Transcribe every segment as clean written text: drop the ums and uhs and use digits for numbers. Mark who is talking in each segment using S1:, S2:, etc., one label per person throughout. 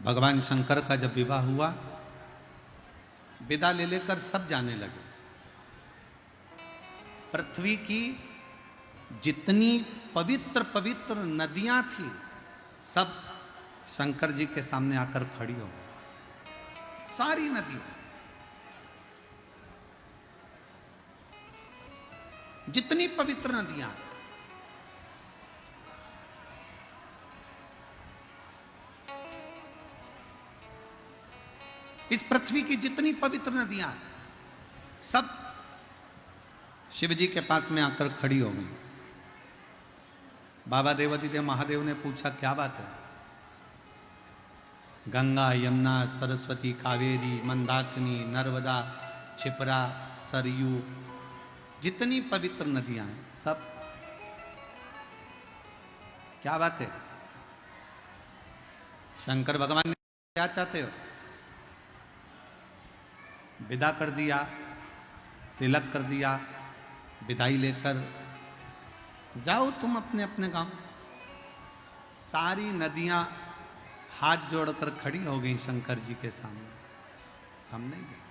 S1: भगवान शंकर का जब विवाह हुआ, विदा ले लेकर सब जाने लगे। पृथ्वी की जितनी पवित्र पवित्र नदियां थी सब शंकर जी के सामने आकर खड़ी हो गई। सारी नदियां, जितनी पवित्र नदियां, इस पृथ्वी की जितनी पवित्र नदियां सब शिव जी के पास में आकर खड़ी हो गई। बाबा देवादिदेव महादेव ने पूछा, क्या बात है? गंगा, यमुना, सरस्वती, कावेरी, मंदाकिनी, नर्मदा, क्षिप्रा, सरयू, जितनी पवित्र नदियां हैं सब, क्या बात है? शंकर भगवान ने क्या चाहते हो? विदा कर दिया, तिलक कर दिया, विदाई लेकर जाओ तुम अपने अपने गांव। सारी नदियां हाथ जोड़कर खड़ी हो गई शंकर जी के सामने। हम नहीं जाए।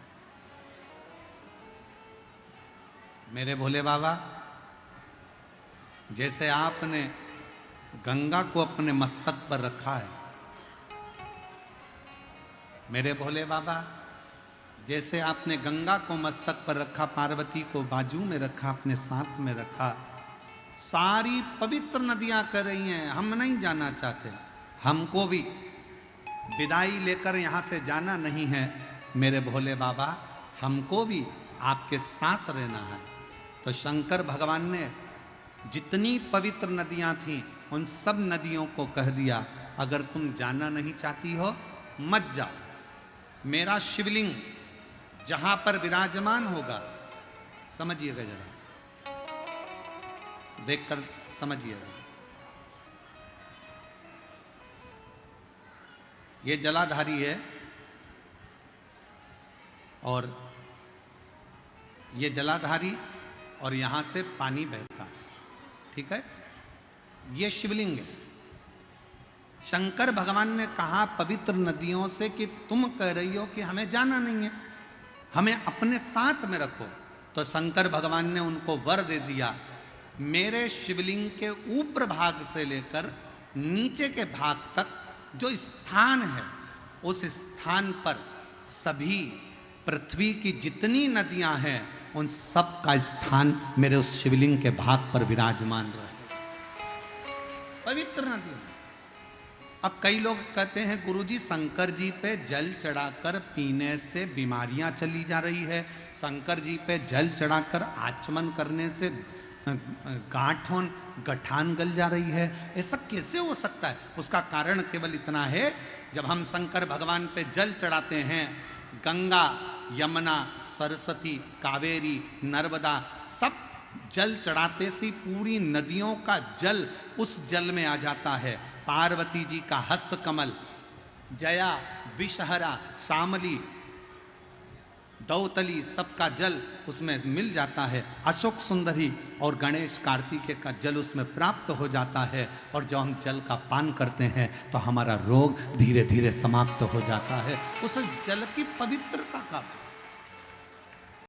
S1: मेरे भोले बाबा, जैसे आपने गंगा को अपने मस्तक पर रखा है, मेरे भोले बाबा जैसे आपने गंगा को मस्तक पर रखा, पार्वती को बाजू में रखा, अपने साथ में रखा, सारी पवित्र नदियां कर रही हैं, हम नहीं जाना चाहते। हमको भी विदाई लेकर यहां से जाना नहीं है मेरे भोले बाबा, हमको भी आपके साथ रहना है। तो शंकर भगवान ने जितनी पवित्र नदियां थीं उन सब नदियों को कह दिया, अगर तुम जाना नहीं चाहती हो मत जाओ। मेरा शिवलिंग जहां पर विराजमान होगा, समझिएगा जरा, देखकर समझिएगा, ये जलाधारी है और ये जलाधारी और यहां से पानी बहता है, ठीक है? ये शिवलिंग है। शंकर भगवान ने कहा पवित्र नदियों से कि तुम कह रही हो कि हमें जाना नहीं है, हमें अपने साथ में रखो। तो शंकर भगवान ने उनको वर दे दिया, मेरे शिवलिंग के ऊपर भाग से लेकर नीचे के भाग तक जो स्थान है, उस स्थान पर सभी पृथ्वी की जितनी नदियां हैं उन सब का स्थान मेरे उस शिवलिंग के भाग पर विराजमान रहे। पवित्र नदियां। अब कई लोग कहते हैं गुरुजी शंकर जी पे जल चढ़ाकर पीने से बीमारियां चली जा रही है, शंकर जी पे जल चढ़ाकर आचमन करने से गठान गल जा रही है, ऐसा कैसे हो सकता है? उसका कारण केवल इतना है, जब हम शंकर भगवान पे जल चढ़ाते हैं, गंगा, यमुना, सरस्वती, कावेरी, नर्मदा, सब जल चढ़ाते से पूरी नदियों का जल उस जल में आ जाता है। पार्वती जी का हस्त कमल, जया, विषहरा, शामली, दौतली, सबका जल उसमें मिल जाता है। अशोक सुंदरी और गणेश कार्तिकेय का जल उसमें प्राप्त हो जाता है। और जब हम जल का पान करते हैं तो हमारा रोग धीरे धीरे समाप्त हो जाता है। उस जल की पवित्रता का